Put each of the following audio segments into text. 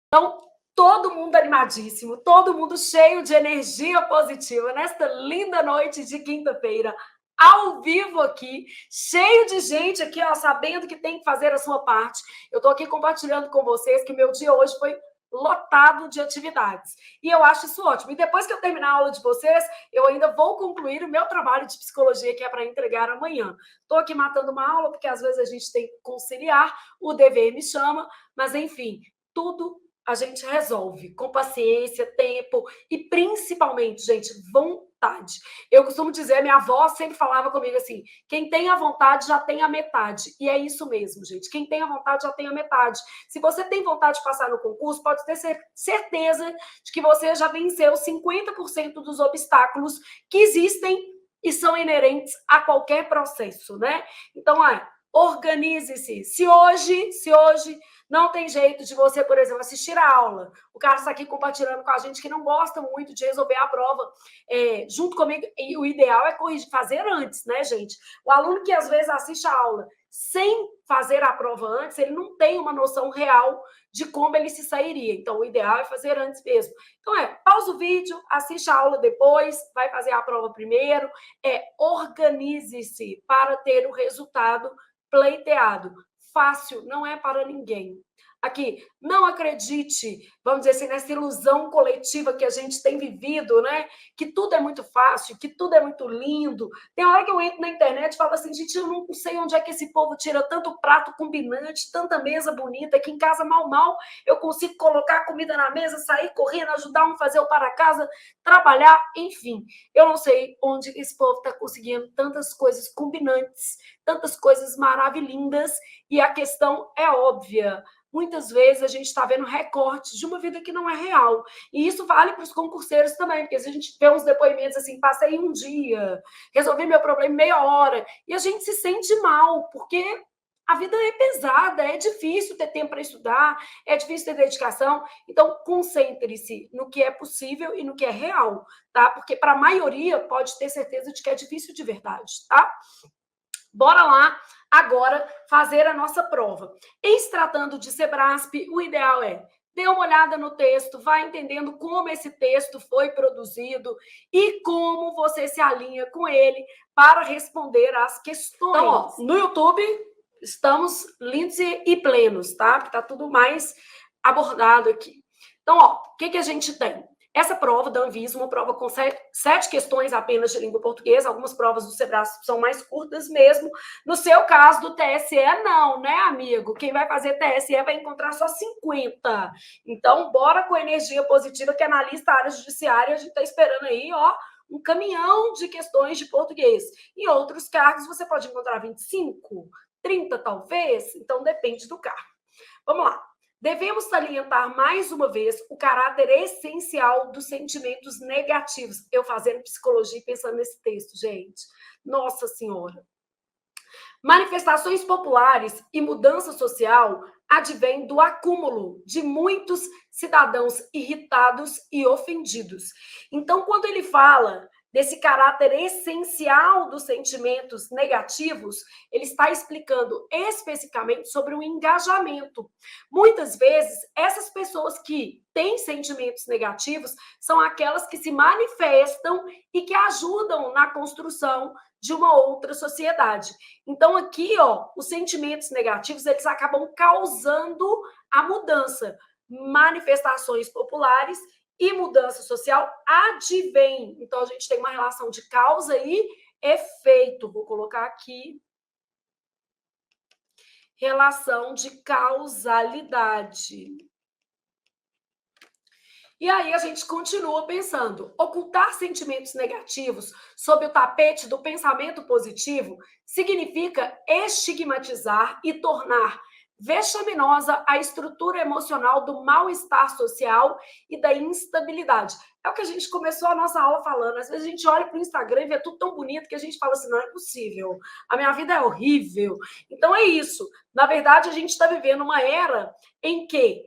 Então, todo mundo animadíssimo, todo mundo cheio de energia positiva nesta linda noite de quinta-feira, ao vivo aqui, cheio de gente aqui, ó, sabendo que tem que fazer a sua parte. Eu tô aqui compartilhando com vocês que meu dia hoje foi lotado de atividades. E eu acho isso ótimo. E depois que eu terminar a aula de vocês, eu ainda vou concluir o meu trabalho de psicologia, que é para entregar amanhã. Estou aqui matando uma aula, porque às vezes a gente tem que conciliar, o dever me chama, mas enfim, tudo a gente resolve com paciência, tempo e principalmente, gente, vontade. Eu costumo dizer, minha avó sempre falava comigo assim: quem tem a vontade já tem a metade. E é isso mesmo, gente. Quem tem a vontade já tem a metade. Se você tem vontade de passar no concurso, pode ter certeza de que você já venceu 50% dos obstáculos que existem e são inerentes a qualquer processo, né? Então, organize-se. Se hoje não tem jeito de você, por exemplo, assistir a aula, o cara está aqui compartilhando com a gente que não gosta muito de resolver a prova junto comigo, e o ideal é corrigir, fazer antes, né, gente? O aluno que às vezes assiste a aula sem fazer a prova antes, ele não tem uma noção real de como ele se sairia. Então, o ideal é fazer antes mesmo. Então, pausa o vídeo, assiste a aula depois, vai fazer a prova primeiro, organize-se para ter o resultado pleiteado. Fácil não é para ninguém. Aqui, não acredite, vamos dizer assim, nessa ilusão coletiva que a gente tem vivido, né? Que tudo é muito fácil, que tudo é muito lindo. Tem hora que eu entro na internet e falo assim, gente, eu não sei onde é que esse povo tira tanto prato combinante, tanta mesa bonita, que em casa mal eu consigo colocar a comida na mesa, sair correndo, ajudar um a fazer o para casa, trabalhar, enfim. Eu não sei onde esse povo está conseguindo tantas coisas combinantes, tantas coisas maravilhindas, e a questão é óbvia. Muitas vezes a gente está vendo recortes de uma vida que não é real. E isso vale para os concurseiros também, porque se a gente vê uns depoimentos assim, passei um dia, resolvi meu problema em meia hora, e a gente se sente mal, porque a vida é pesada, é difícil ter tempo para estudar, é difícil ter dedicação. Então, concentre-se no que é possível e no que é real, tá? Porque para a maioria pode ter certeza de que é difícil de verdade, tá? Bora lá agora fazer a nossa prova. Em se tratando de Sebrasp, o ideal é dê uma olhada no texto, vai entendendo como esse texto foi produzido e como você se alinha com ele para responder às questões. Então, ó, no YouTube estamos lindos e plenos, tá? Porque tá tudo mais abordado aqui. Então, ó, o que a gente tem? Essa prova da Anvisa, uma prova com 7 questões apenas de língua portuguesa, algumas provas do Sebrasp são mais curtas mesmo. No seu caso do TSE, não, né, amigo? Quem vai fazer TSE vai encontrar só 50. Então, bora com energia positiva, que analista área judiciária, a gente está esperando aí, ó, um caminhão de questões de português. Em outros cargos, você pode encontrar 25, 30 talvez, então depende do cargo. Vamos lá. Devemos salientar mais uma vez o caráter essencial dos sentimentos negativos. Eu fazendo psicologia e pensando nesse texto, gente. Nossa Senhora. Manifestações populares e mudança social advêm do acúmulo de muitos cidadãos irritados e ofendidos. Então, quando ele fala desse caráter essencial dos sentimentos negativos, ele está explicando especificamente sobre o engajamento. Muitas vezes, essas pessoas que têm sentimentos negativos são aquelas que se manifestam e que ajudam na construção de uma outra sociedade. Então, aqui, ó, os sentimentos negativos, eles acabam causando a mudança. Manifestações populares e mudança social advém. Então, a gente tem uma relação de causa e efeito. Vou colocar aqui. Relação de causalidade. E aí a gente continua pensando, ocultar sentimentos negativos sob o tapete do pensamento positivo significa estigmatizar e tornar vexaminosa a estrutura emocional do mal-estar social e da instabilidade. É o que a gente começou a nossa aula falando. Às vezes a gente olha para o Instagram e vê tudo tão bonito que a gente fala assim, não é possível, a minha vida é horrível. Então é isso. Na verdade, a gente está vivendo uma era em que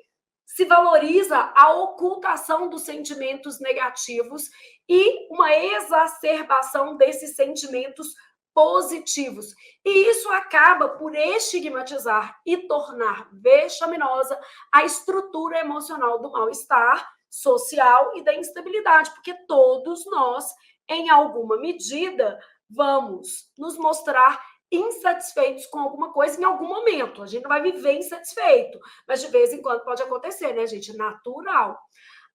se valoriza a ocultação dos sentimentos negativos e uma exacerbação desses sentimentos positivos. E isso acaba por estigmatizar e tornar vexaminosa a estrutura emocional do mal-estar social e da instabilidade, porque todos nós, em alguma medida, vamos nos mostrar insatisfeitos com alguma coisa em algum momento. A gente não vai viver insatisfeito, mas de vez em quando pode acontecer, né, gente? Natural.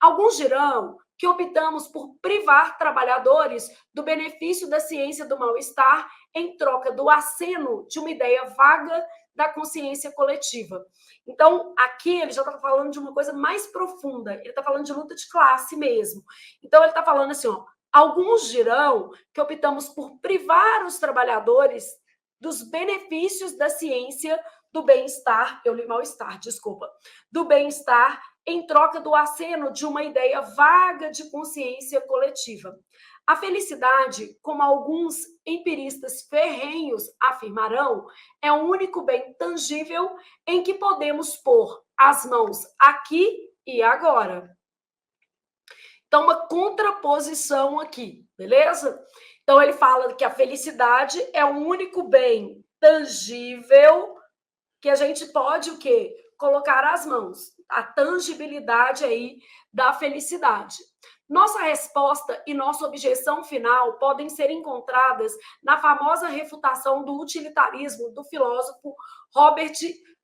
Alguns dirão que optamos por privar trabalhadores do benefício da ciência do mal-estar em troca do aceno de uma ideia vaga da consciência coletiva. Então, aqui ele já está falando de uma coisa mais profunda, ele está falando de luta de classe mesmo. Então, ele está falando assim, ó, alguns dirão que optamos por privar os trabalhadores dos benefícios da ciência do bem-estar, eu li mal-estar, desculpa, do bem-estar em troca do aceno de uma ideia vaga de consciência coletiva. A felicidade, como alguns empiristas ferrenhos afirmarão, é o único bem tangível em que podemos pôr as mãos aqui e agora. Então, uma contraposição aqui, beleza? Então, ele fala que a felicidade é o único bem tangível que a gente pode o quê? Colocar as mãos. A tangibilidade aí da felicidade. Nossa resposta e nossa objeção final podem ser encontradas na famosa refutação do utilitarismo do filósofo Robert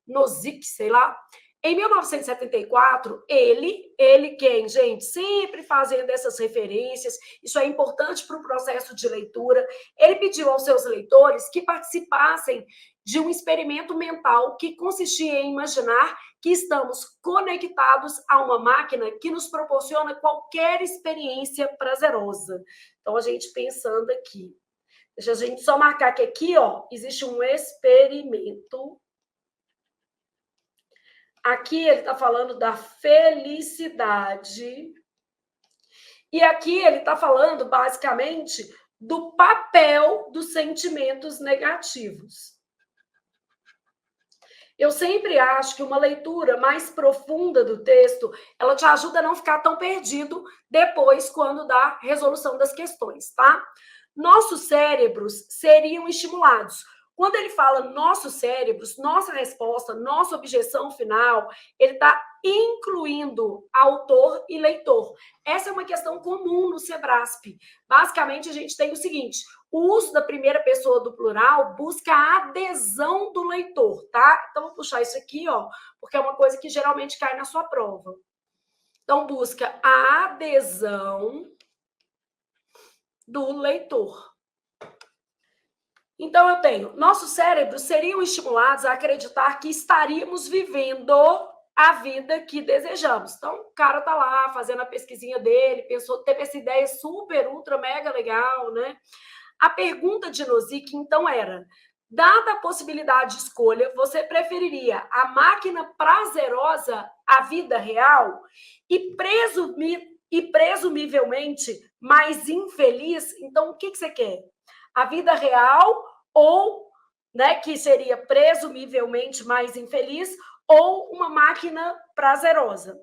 Nozick, sei lá. Em 1974, ele quem, gente, sempre fazendo essas referências, isso é importante para o processo de leitura, ele pediu aos seus leitores que participassem de um experimento mental que consistia em imaginar que estamos conectados a uma máquina que nos proporciona qualquer experiência prazerosa. Então, a gente pensando aqui. Deixa a gente só marcar que aqui, ó, existe um experimento. Aqui ele está falando da felicidade. E aqui ele está falando, basicamente, do papel dos sentimentos negativos. Eu sempre acho que uma leitura mais profunda do texto, ela te ajuda a não ficar tão perdido depois, quando dá resolução das questões, tá? Nossos cérebros seriam estimulados. Quando ele fala nossos cérebros, nossa resposta, nossa objeção final, ele está incluindo autor e leitor. Essa é uma questão comum no Sebrasp. Basicamente, a gente tem o seguinte: o uso da primeira pessoa do plural busca a adesão do leitor, tá? Então, vou puxar isso aqui, ó, porque é uma coisa que geralmente cai na sua prova. Então, busca a adesão do leitor. Então, eu tenho, nossos cérebros seriam estimulados a acreditar que estaríamos vivendo a vida que desejamos. Então, o cara tá lá fazendo a pesquisinha dele, pensou, teve essa ideia super, ultra, mega legal, né? A pergunta de Nozick, então, era: dada a possibilidade de escolha, você preferiria a máquina prazerosa à vida real e, presumivelmente mais infeliz? Então, o que você quer? A vida real ou, né, que seria presumivelmente mais infeliz, ou uma máquina prazerosa?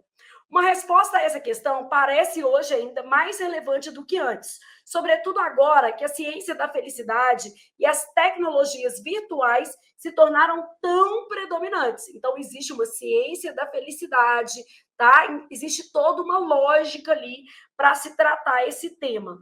Uma resposta a essa questão parece hoje ainda mais relevante do que antes, sobretudo agora que a ciência da felicidade e as tecnologias virtuais se tornaram tão predominantes. Então, existe uma ciência da felicidade, tá? Existe toda uma lógica ali para se tratar esse tema.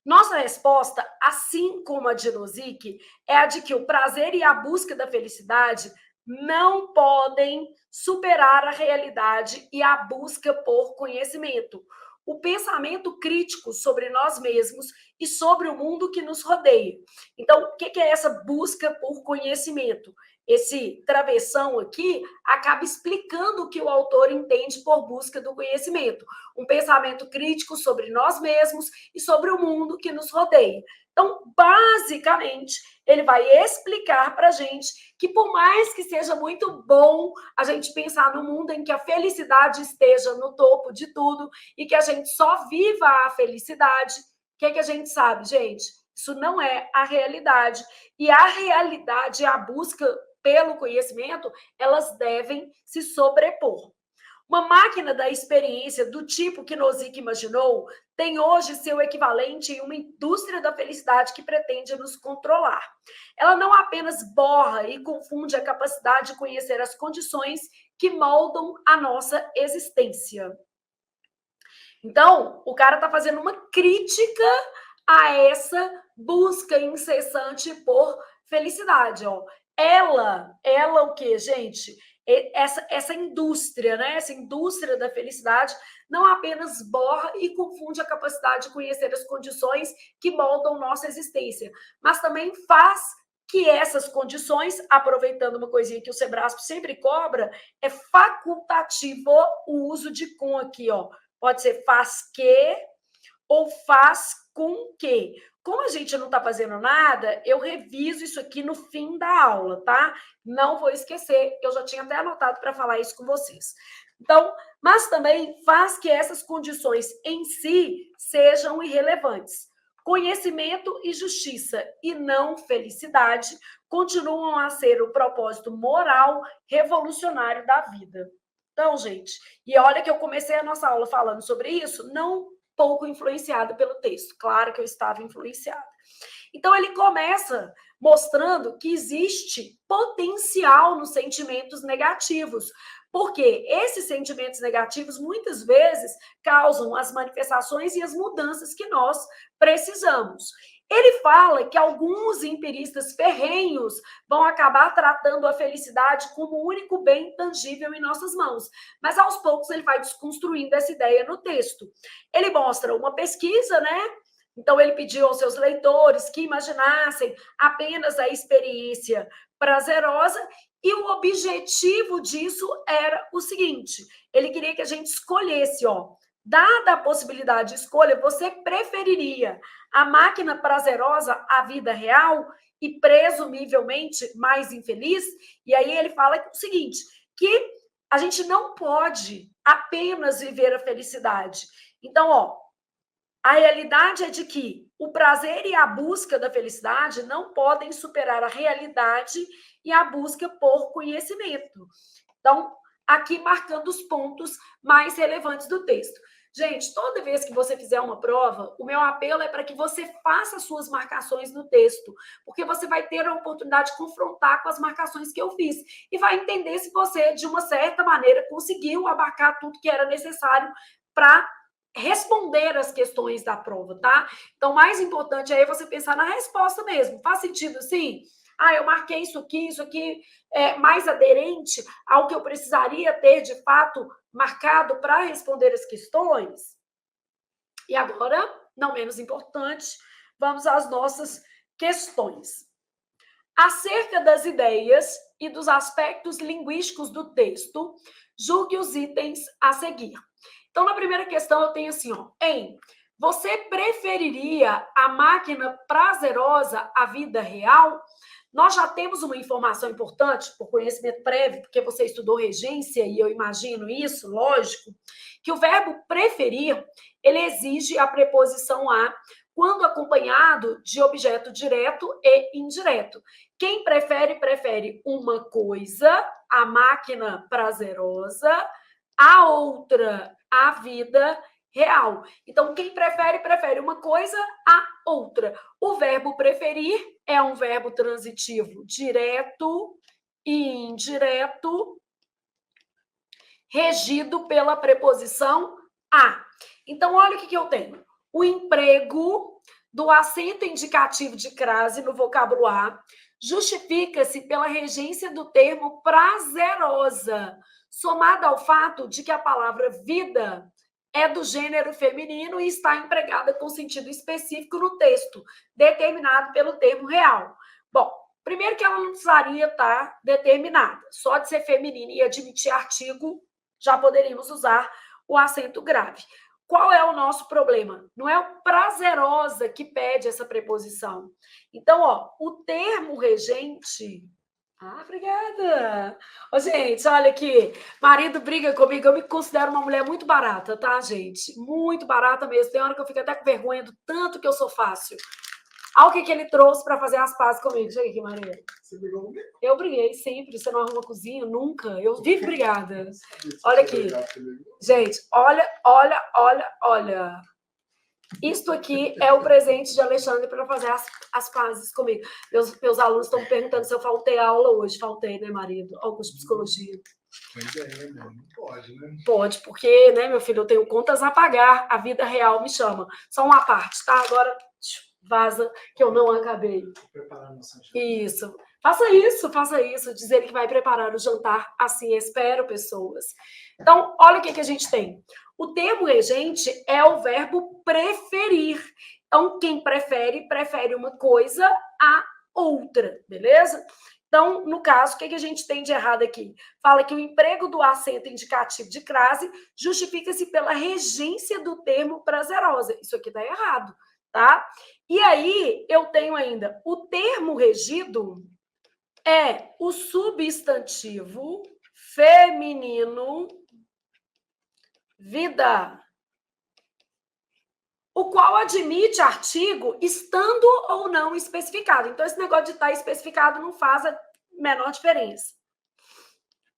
Nossa resposta, assim como a de Nozick, é a de que o prazer e a busca da felicidade não podem superar a realidade e a busca por conhecimento. O pensamento crítico sobre nós mesmos e sobre o mundo que nos rodeia. Então, o que é essa busca por conhecimento? Esse travessão aqui acaba explicando o que o autor entende por busca do conhecimento. Um pensamento crítico sobre nós mesmos e sobre o mundo que nos rodeia. Então, basicamente, ele vai explicar para a gente que, por mais que seja muito bom a gente pensar no mundo em que a felicidade esteja no topo de tudo e que a gente só viva a felicidade, o que a gente sabe, gente? Isso não é a realidade. E a realidade e a busca pelo conhecimento, elas devem se sobrepor. Uma máquina da experiência do tipo que Nozick imaginou tem hoje seu equivalente em uma indústria da felicidade que pretende nos controlar. Ela não apenas borra e confunde a capacidade de conhecer as condições que moldam a nossa existência. Então, o cara está fazendo uma crítica a essa busca incessante por felicidade. Ó. Ela o quê, gente? Essa indústria, né? Essa indústria da felicidade não apenas borra e confunde a capacidade de conhecer as condições que moldam nossa existência, mas também faz que essas condições, aproveitando uma coisinha que o Sebrasp sempre cobra, é facultativo o uso de com aqui, ó. Pode ser faz que ou faz com que. Como a gente não está fazendo nada, eu reviso isso aqui no fim da aula, tá? Não vou esquecer, eu já tinha até anotado para falar isso com vocês. Então, mas também faz que essas condições em si sejam irrelevantes. Conhecimento e justiça, e não felicidade, continuam a ser o propósito moral revolucionário da vida. Então, gente, e olha que eu comecei a nossa aula falando sobre isso, não pouco influenciada pelo texto. Claro que eu estava influenciada. Então, ele começa mostrando que existe potencial nos sentimentos negativos, porque esses sentimentos negativos muitas vezes causam as manifestações e as mudanças que nós precisamos. Ele fala que alguns empiristas ferrenhos vão acabar tratando a felicidade como o único bem tangível em nossas mãos. Mas, aos poucos, ele vai desconstruindo essa ideia no texto. Ele mostra uma pesquisa, né? Então, ele pediu aos seus leitores que imaginassem apenas a experiência prazerosa e o objetivo disso era o seguinte, ele queria que a gente escolhesse, ó, dada a possibilidade de escolha, você preferiria a máquina prazerosa à vida real e presumivelmente mais infeliz? E aí ele fala o seguinte, que a gente não pode apenas viver a felicidade. Então, ó, a realidade é de que o prazer e a busca da felicidade não podem superar a realidade e a busca por conhecimento. Então, aqui marcando os pontos mais relevantes do texto. Gente, toda vez que você fizer uma prova, o meu apelo é para que você faça suas marcações no texto, porque você vai ter a oportunidade de confrontar com as marcações que eu fiz e vai entender se você, de uma certa maneira, conseguiu abarcar tudo que era necessário para responder as questões da prova, tá? Então, o mais importante é você pensar na resposta mesmo. Faz sentido, sim? Eu marquei isso aqui é mais aderente ao que eu precisaria ter, de fato, marcado para responder as questões? E agora, não menos importante, vamos às nossas questões. Acerca das ideias e dos aspectos linguísticos do texto, julgue os itens a seguir. Então, na primeira questão, eu tenho assim, ó, você preferiria a máquina prazerosa à vida real? Nós já temos uma informação importante, por conhecimento prévio, porque você estudou regência, e eu imagino isso, lógico, que o verbo preferir, ele exige a preposição a, quando acompanhado de objeto direto e indireto. Quem prefere, prefere uma coisa, a máquina prazerosa, a outra, a vida real. Então, quem prefere, prefere uma coisa a outra. O verbo preferir é um verbo transitivo direto e indireto, regido pela preposição a. Então, olha o que eu tenho. O emprego do acento indicativo de crase no vocábulo a justifica-se pela regência do termo prazerosa, somada ao fato de que a palavra vida é do gênero feminino e está empregada com sentido específico no texto, determinado pelo termo real. Bom, primeiro que ela não precisaria estar determinada. Só de ser feminina e admitir artigo, já poderíamos usar o acento grave. Qual é o nosso problema? Não é o prazerosa que pede essa preposição. Então, ó, o termo regente... obrigada! Gente, olha aqui, marido briga comigo, eu me considero uma mulher muito barata, tá, gente? Muito barata mesmo. Tem hora que eu fico até com vergonha do tanto que eu sou fácil. Olha o que ele trouxe para fazer as pazes comigo. Chega aqui, Maria. Você brigou comigo? Eu briguei sempre. Você não arruma cozinha? Nunca. Eu vivo brigada. Olha aqui. Gente, olha. Isto aqui é o presente de Alexandre para fazer as pazes comigo. Meus alunos estão me perguntando se eu faltei aula hoje. Faltei, né, marido? Ao curso de psicologia. Pois é, né, não pode, né? Pode, porque, né, meu filho, eu tenho contas a pagar, a vida real me chama. Só uma parte, tá? Agora vaza, que eu não acabei. Preparar nossa janta. Isso. Faça isso. Dizer que vai preparar o jantar, assim espero pessoas. Então, olha o que a gente tem. O termo regente é o verbo preferir. Então, quem prefere, prefere uma coisa a outra, beleza? Então, no caso, o que a gente tem de errado aqui? Fala que o emprego do acento indicativo de crase justifica-se pela regência do termo prazerosa. Isso aqui está errado, tá? E aí, eu tenho ainda o termo regido é o substantivo feminino vida, o qual admite artigo estando ou não especificado. Então, esse negócio de estar especificado não faz a menor diferença.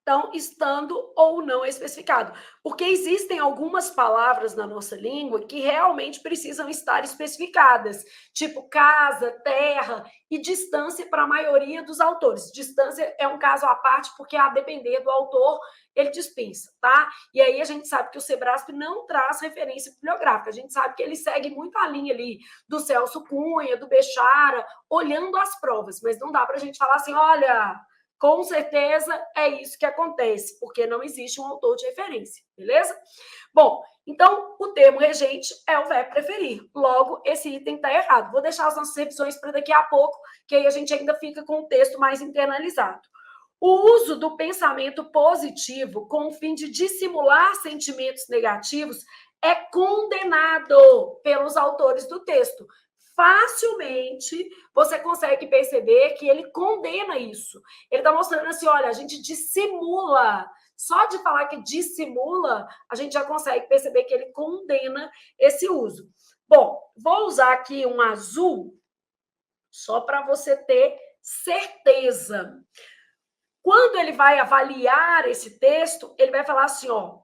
Então, estando ou não especificado. Porque existem algumas palavras na nossa língua que realmente precisam estar especificadas, tipo casa, terra e distância para a maioria dos autores. Distância é um caso à parte, porque a depender do autor, ele dispensa, tá? E aí a gente sabe que o Sebrasp não traz referência bibliográfica. A gente sabe que ele segue muito a linha ali do Celso Cunha, do Bechara, olhando as provas, mas não dá para a gente falar assim, olha... Com certeza é isso que acontece, porque não existe um autor de referência, beleza? Bom, então o termo regente é o verbo preferir. Logo, esse item está errado. Vou deixar as nossas revisões para daqui a pouco, que aí a gente ainda fica com o texto mais internalizado. O uso do pensamento positivo com o fim de dissimular sentimentos negativos é condenado pelos autores do texto. Facilmente você consegue perceber que ele condena isso. Ele está mostrando assim, olha, a gente dissimula. Só de falar que dissimula, a gente já consegue perceber que ele condena esse uso. Bom, vou usar aqui um azul, só para você ter certeza. Quando ele vai avaliar esse texto, ele vai falar assim, ó,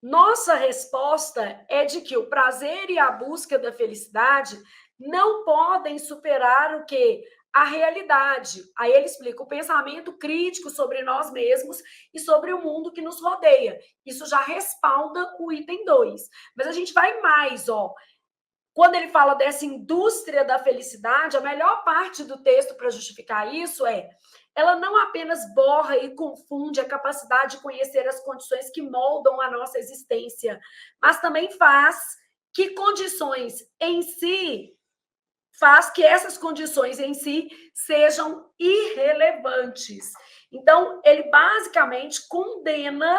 nossa resposta é de que o prazer e a busca da felicidade não podem superar o quê? A realidade. Aí ele explica o pensamento crítico sobre nós mesmos e sobre o mundo que nos rodeia. Isso já respalda o item 2. Mas a gente vai mais, ó. Quando ele fala dessa indústria da felicidade, a melhor parte do texto para justificar isso é ela não apenas borra e confunde a capacidade de conhecer as condições que moldam a nossa existência, mas também faz que essas condições em si sejam irrelevantes. Então, ele basicamente condena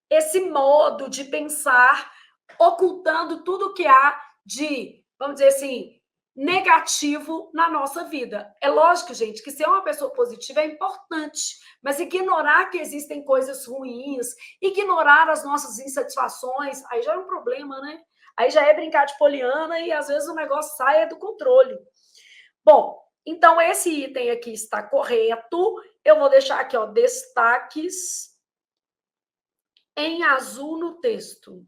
esse modo de pensar, ocultando tudo que há de, vamos dizer assim, negativo na nossa vida. É lógico, gente, que ser uma pessoa positiva é importante, mas ignorar que existem coisas ruins, ignorar as nossas insatisfações, aí já é um problema, né? Aí já é brincar de poliana e às vezes o negócio sai do controle. Bom, então esse item aqui está correto. Eu vou deixar aqui, ó, destaques em azul no texto.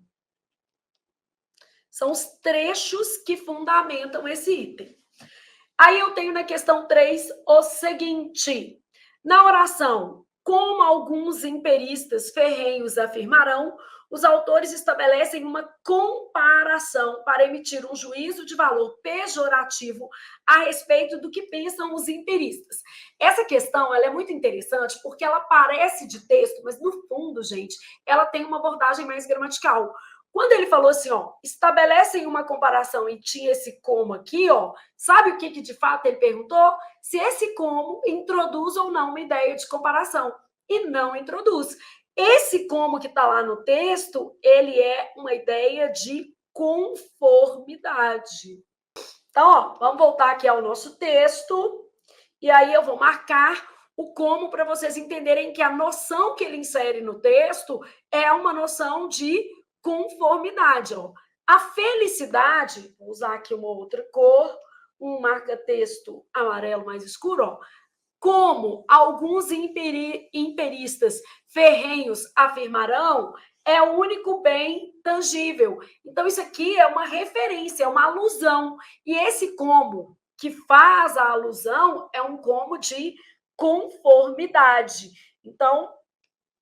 São os trechos que fundamentam esse item. Aí eu tenho na questão 3 o seguinte: na oração, como alguns empiristas ferrenhos afirmarão, os autores estabelecem uma comparação para emitir um juízo de valor pejorativo a respeito do que pensam os empiristas. Essa questão ela é muito interessante porque ela parece de texto, mas no fundo, gente, ela tem uma abordagem mais gramatical. Quando ele falou assim, ó, estabelecem uma comparação e tinha esse como aqui, ó, sabe o que de fato ele perguntou? Se esse como introduz ou não uma ideia de comparação. E não introduz. Esse como que está lá no texto, ele é uma ideia de conformidade. Então, ó, vamos voltar aqui ao nosso texto, e aí eu vou marcar o como para vocês entenderem que a noção que ele insere no texto é uma noção de conformidade. Ó. A felicidade, vou usar aqui uma outra cor, um marca-texto amarelo mais escuro, ó, como alguns empiristas ferrenhos afirmarão, é o único bem tangível. Então, isso aqui é uma referência, é uma alusão. E esse como que faz a alusão é um como de conformidade. Então,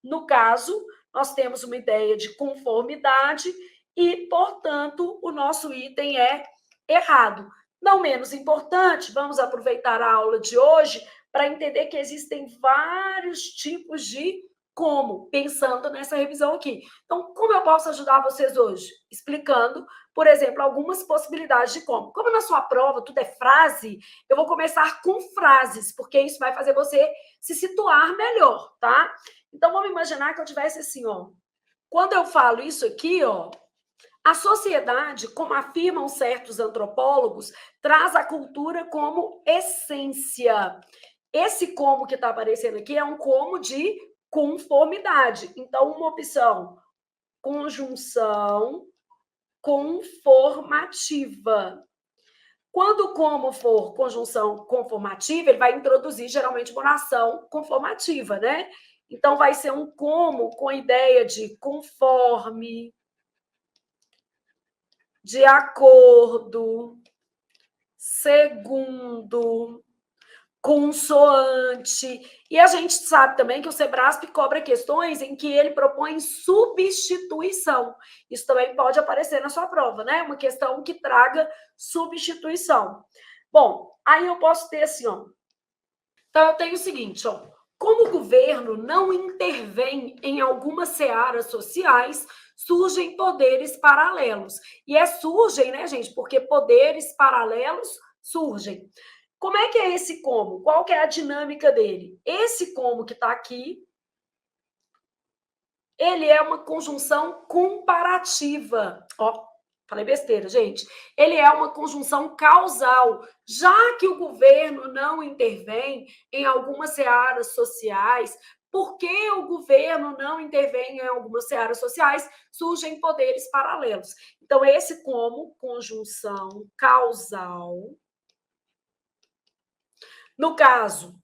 no caso, nós temos uma ideia de conformidade e, portanto, o nosso item é errado. Não menos importante, vamos aproveitar a aula de hoje para entender que existem vários tipos de como, pensando nessa revisão aqui. Então, como eu posso ajudar vocês hoje? Explicando, por exemplo, algumas possibilidades de como. Como na sua prova tudo é frase, eu vou começar com frases, porque isso vai fazer você se situar melhor, tá? Então, vamos imaginar que eu tivesse assim, ó. Quando eu falo isso aqui, ó, a sociedade, como afirmam certos antropólogos, traz a cultura como essência. Esse como que está aparecendo aqui é um como de conformidade. Então, uma opção, conjunção conformativa. Quando o como for conjunção conformativa, ele vai introduzir geralmente uma oração conformativa, né? Então, vai ser um como com a ideia de conforme, de acordo, segundo, consoante. E a gente sabe também que o Sebrasp cobra questões em que ele propõe substituição. Isso também pode aparecer na sua prova, né? Uma questão que traga substituição. Bom, aí eu posso ter assim, ó. Então, eu tenho o seguinte, ó. Como o governo não intervém em algumas searas sociais, surgem poderes paralelos. E surgem, né, gente? Porque poderes paralelos surgem. Como é que é esse como? Qual que é a dinâmica dele? Esse como que está aqui, ele é uma conjunção comparativa. Ó, falei besteira, gente. Ele é uma conjunção causal. Já que o governo não intervém em algumas searas sociais, porque o governo não intervém em algumas searas sociais, surgem poderes paralelos. Então, esse como conjunção causal, no caso,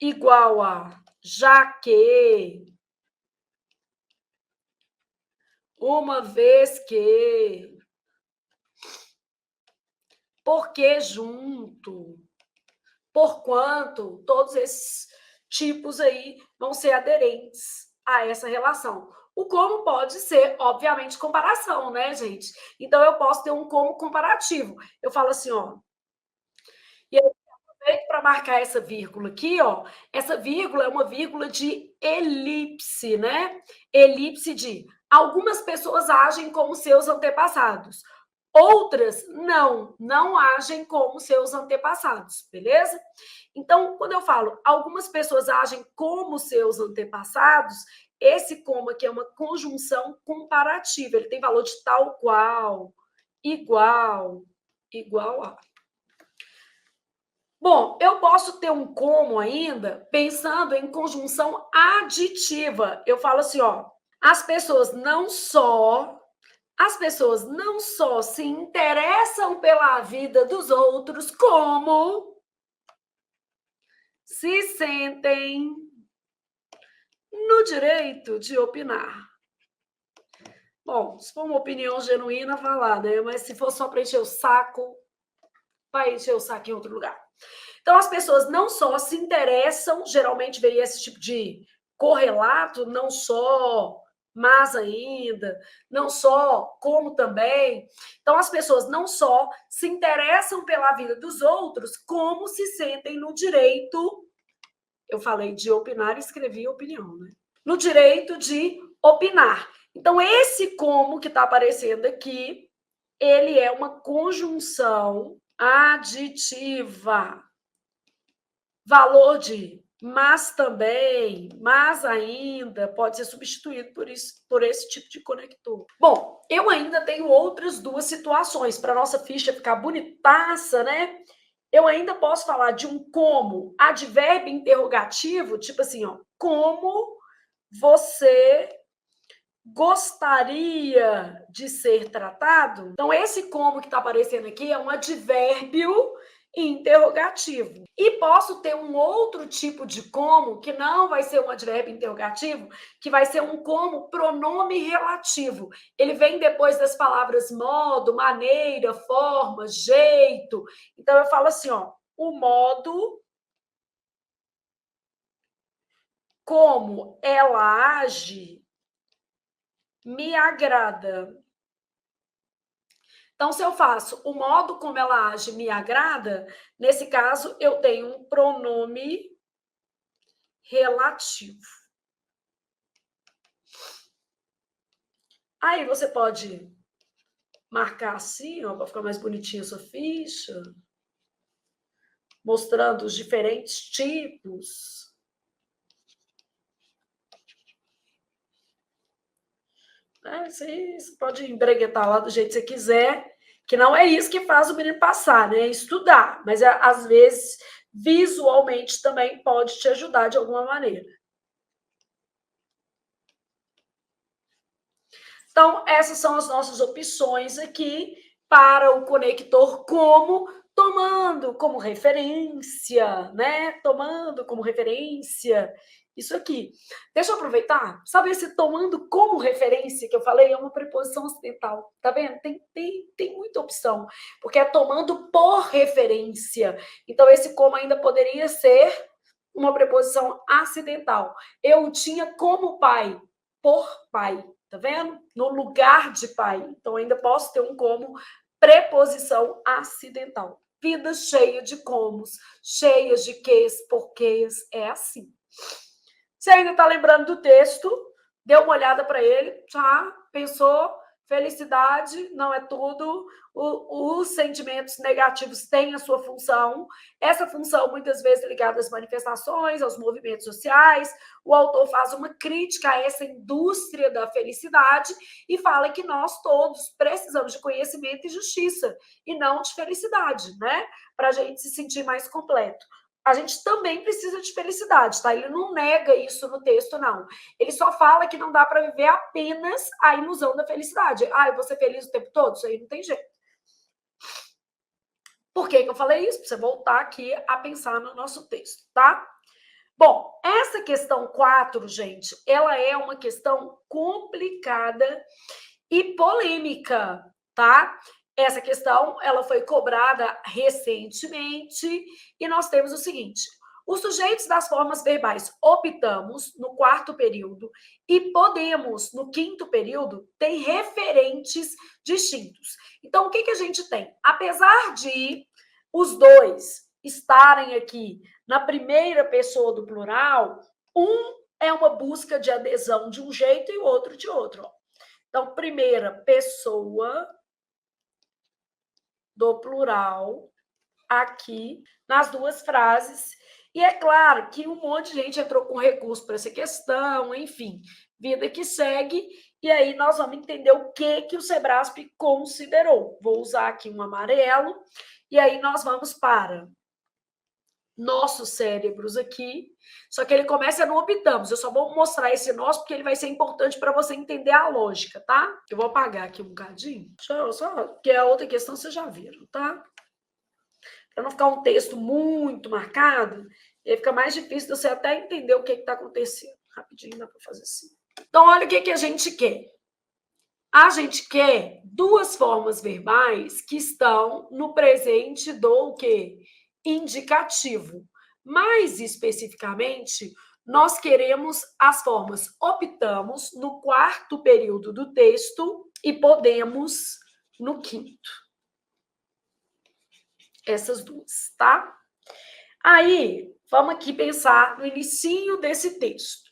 igual a já que, uma vez que, porque junto, porquanto, todos esses tipos aí vão ser aderentes a essa relação. O como pode ser, obviamente, comparação, né, gente? Então, eu posso ter um como comparativo. Eu falo assim, ó, e eu aproveito para marcar essa vírgula aqui, ó. Essa vírgula é uma vírgula de elipse, né? Elipse de algumas pessoas agem como seus antepassados. Outras não agem como seus antepassados, beleza? Então, quando eu falo algumas pessoas agem como seus antepassados, esse como aqui é uma conjunção comparativa, ele tem valor de tal qual, igual, igual a. Bom, eu posso ter um como ainda pensando em conjunção aditiva. Eu falo assim, ó, as pessoas não só se interessam pela vida dos outros, como se sentem no direito de opinar. Bom, se for uma opinião genuína, vai lá, né? Mas se for só para encher o saco, vai encher o saco em outro lugar. Então, as pessoas não só se interessam, geralmente veria esse tipo de correlato, não só, mas ainda, não só, como também. Então, as pessoas não só se interessam pela vida dos outros, como se sentem no direito, eu falei de opinar e escrevi opinião, né? No direito de opinar. Então, esse como que está aparecendo aqui, ele é uma conjunção aditiva. Valor de mas também, mas ainda, pode ser substituído por esse tipo de conector. Bom, eu ainda tenho outras duas situações para nossa ficha ficar bonitaça, né? Eu ainda posso falar de um como advérbio interrogativo, tipo assim, ó, como você gostaria de ser tratado? Então, esse como que está aparecendo aqui é um advérbio interrogativo. E posso ter um outro tipo de como, que não vai ser um advérbio interrogativo, que vai ser um como pronome relativo. Ele vem depois das palavras modo, maneira, forma, jeito. Então, eu falo assim, ó, o modo como ela age me agrada. Então, se eu faço o modo como ela age me agrada, nesse caso, eu tenho um pronome relativo. Aí você pode marcar assim, ó, para ficar mais bonitinha a sua ficha, mostrando os diferentes tipos. Você pode embreguetar lá do jeito que você quiser, que não é isso que faz o menino passar, né? Estudar, mas às vezes visualmente também pode te ajudar de alguma maneira. Então, essas são as nossas opções aqui para o conector como, tomando como referência, né? Tomando como referência isso aqui. Deixa eu aproveitar. Sabe esse tomando como referência que eu falei? É uma preposição ocidental. Tá vendo? Tem muita opção. Porque é tomando por referência. Então, esse como ainda poderia ser uma preposição acidental. Eu o tinha como pai, por pai. Tá vendo? No lugar de pai. Então, ainda posso ter um como preposição acidental. Vida cheia de comos, cheias de quês, porquês. É assim. Você ainda está lembrando do texto? Deu uma olhada para ele? Já pensou? Felicidade não é tudo. Os sentimentos negativos têm a sua função. Essa função, muitas vezes, ligada às manifestações, aos movimentos sociais. O autor faz uma crítica a essa indústria da felicidade e fala que nós todos precisamos de conhecimento e justiça, e não de felicidade, né? Para a gente se sentir mais completo. A gente também precisa de felicidade, tá? Ele não nega isso no texto, não. Ele só fala que não dá para viver apenas a ilusão da felicidade. Ah, eu vou ser feliz o tempo todo? Isso aí não tem jeito. Por que eu falei isso? Para você voltar aqui a pensar no nosso texto, tá? Bom, essa questão 4, gente, ela é uma questão complicada e polêmica, tá? Essa questão, ela foi cobrada recentemente e nós temos o seguinte: os sujeitos das formas verbais optamos no 4º período e podemos no 5º período tem referentes distintos. Então, o que a gente tem? Apesar de os dois estarem aqui na primeira pessoa do plural, um é uma busca de adesão de um jeito e o outro de outro. Então, primeira pessoa do plural aqui nas duas frases. E é claro que um monte de gente entrou com recurso para essa questão, enfim, vida que segue. E aí nós vamos entender o que o Sebrasp considerou. Vou usar aqui um amarelo. E aí nós vamos para nossos cérebros aqui, só que ele começa no optamos. Eu só vou mostrar esse nosso porque ele vai ser importante para você entender a lógica, tá? Eu vou apagar aqui um bocadinho, só porque a outra questão vocês já viram, tá? Para não ficar um texto muito marcado, e aí fica mais difícil de você até entender o que está acontecendo. Rapidinho dá para fazer assim. Então, olha o que a gente quer. A gente quer duas formas verbais que estão no presente do quê? Indicativo. Mais especificamente, nós queremos as formas optamos no 4º período do texto e podemos no 5º. Essas duas, tá? Aí, vamos aqui pensar no inicinho desse texto.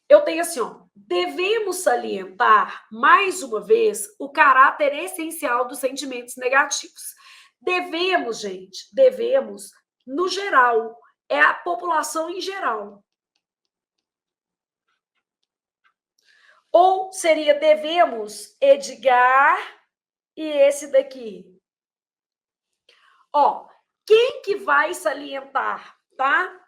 Eu tenho assim, ó, devemos salientar, mais uma vez, o caráter essencial dos sentimentos negativos. Devemos, gente, devemos, no geral, é a população em geral. Ou seria devemos, Edgar e esse daqui. Ó, quem que vai salientar, tá?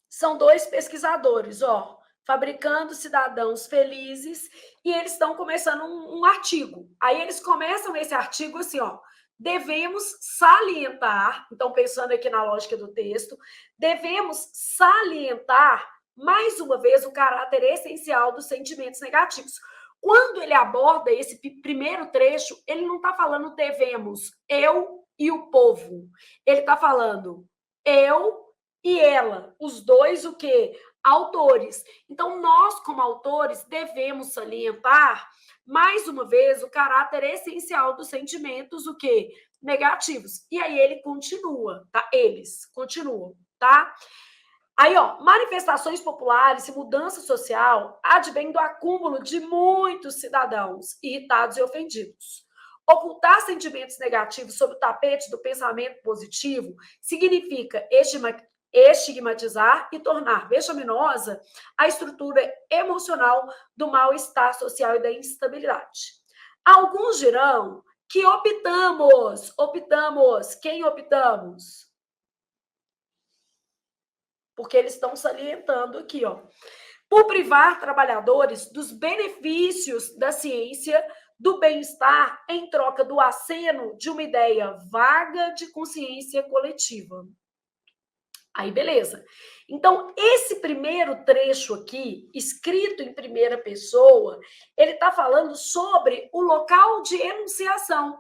São dois pesquisadores, ó. fabricando cidadãos felizes, e eles estão começando um artigo. Aí eles começam esse artigo assim, ó, devemos salientar, então pensando aqui na lógica do texto, devemos salientar, mais uma vez, o caráter essencial dos sentimentos negativos. Quando ele aborda esse primeiro trecho, ele não está falando devemos, eu e o povo. Ele está falando eu e ela, os dois o quê? Autores. Então, nós, como autores, devemos salientar, mais uma vez, o caráter essencial dos sentimentos, o quê? Negativos. E aí ele continua, tá? Eles continuam, tá? Aí, ó, manifestações populares e mudança social advém do acúmulo de muitos cidadãos irritados e ofendidos. Ocultar sentimentos negativos sob o tapete do pensamento positivo significa estigmatizar e tornar vexaminosa a estrutura emocional do mal-estar social e da instabilidade. Alguns dirão que optamos, quem optamos? Porque eles estão salientando aqui, ó, por privar trabalhadores dos benefícios da ciência, do bem-estar, em troca do aceno de uma ideia vaga de consciência coletiva. Aí, beleza. Então, esse primeiro trecho aqui, escrito em primeira pessoa, ele está falando sobre o local de enunciação.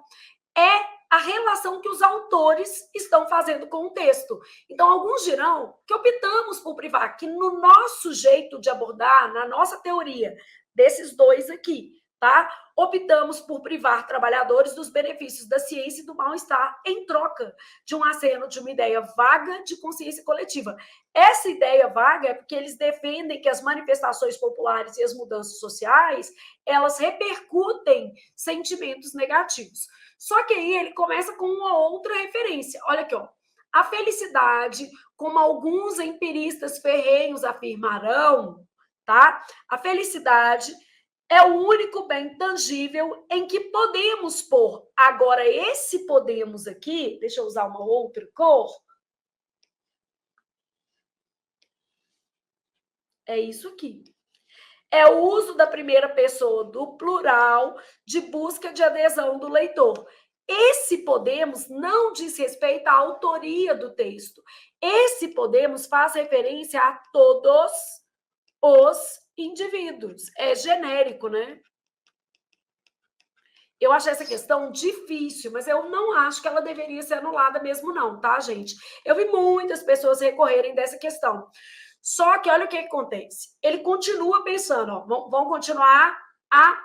É a relação que os autores estão fazendo com o texto. Então, alguns dirão que optamos por privar, que no nosso jeito de abordar, na nossa teoria, desses dois aqui, tá? Optamos por privar trabalhadores dos benefícios da ciência e do mal-estar em troca de um aceno de uma ideia vaga de consciência coletiva. Essa ideia vaga é porque eles defendem que as manifestações populares e as mudanças sociais, elas repercutem sentimentos negativos. Só que aí ele começa com uma outra referência. Olha aqui, ó. A felicidade, como alguns empiristas ferrenhos afirmarão, tá? A felicidade é o único bem tangível em que podemos pôr. Agora, esse podemos aqui, deixa eu usar uma outra cor. É isso aqui. É o uso da primeira pessoa do plural de busca de adesão do leitor. Esse podemos não diz respeito à autoria do texto. Esse podemos faz referência a todos os indivíduos. É genérico, né? Eu acho essa questão difícil, mas eu não acho que ela deveria ser anulada mesmo não, tá, gente? Eu vi muitas pessoas recorrerem dessa questão. Só que olha o que acontece. Ele continua pensando, ó, vamos continuar a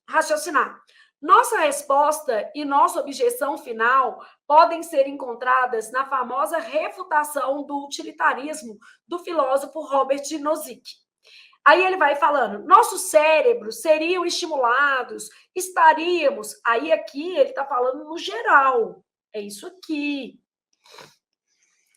raciocinar. Nossa resposta e nossa objeção final podem ser encontradas na famosa refutação do utilitarismo do filósofo Robert Nozick. Aí ele vai falando, nossos cérebros seriam estimulados, estaríamos... Aí aqui ele está falando no geral. É isso aqui.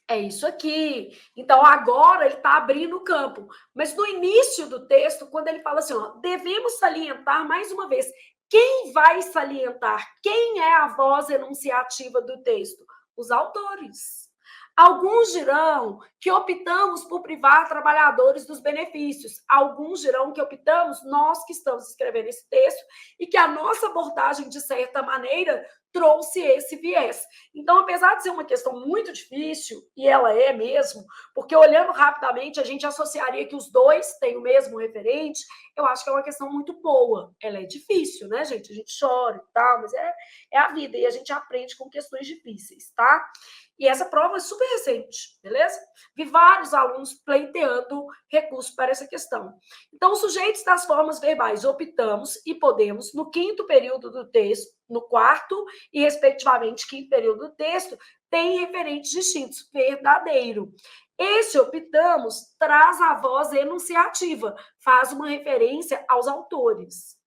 É isso aqui. Então, agora ele está abrindo o campo. Mas no início do texto, quando ele fala assim, ó, devemos salientar, mais uma vez, quem vai salientar? Quem é a voz enunciativa do texto? Os autores. Alguns dirão que optamos por privar trabalhadores dos benefícios. Alguns dirão que optamos, nós que estamos escrevendo esse texto, e que a nossa abordagem, de certa maneira, trouxe esse viés. Então, apesar de ser uma questão muito difícil, e ela é mesmo, porque olhando rapidamente a gente associaria que os dois têm o mesmo referente, eu acho que é uma questão muito boa. Ela é difícil, né, gente? A gente chora e tal, mas é a vida, e a gente aprende com questões difíceis, tá? E essa prova é super recente, beleza? Vi vários alunos pleiteando recurso para essa questão. Então, os sujeitos das formas verbais optamos e podemos, no quinto período do texto, no quarto e, respectivamente, quinto período do texto, têm referentes distintos, verdadeiro. Esse optamos traz a voz enunciativa, faz uma referência aos autores.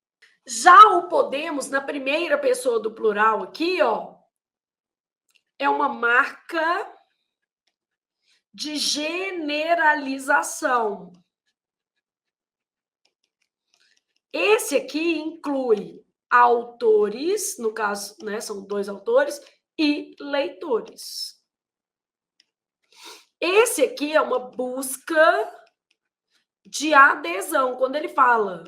Já o podemos, na primeira pessoa do plural aqui, ó, é uma marca de generalização. Esse aqui inclui autores, no caso, né, são dois autores, e leitores. Esse aqui é uma busca de adesão. Quando ele fala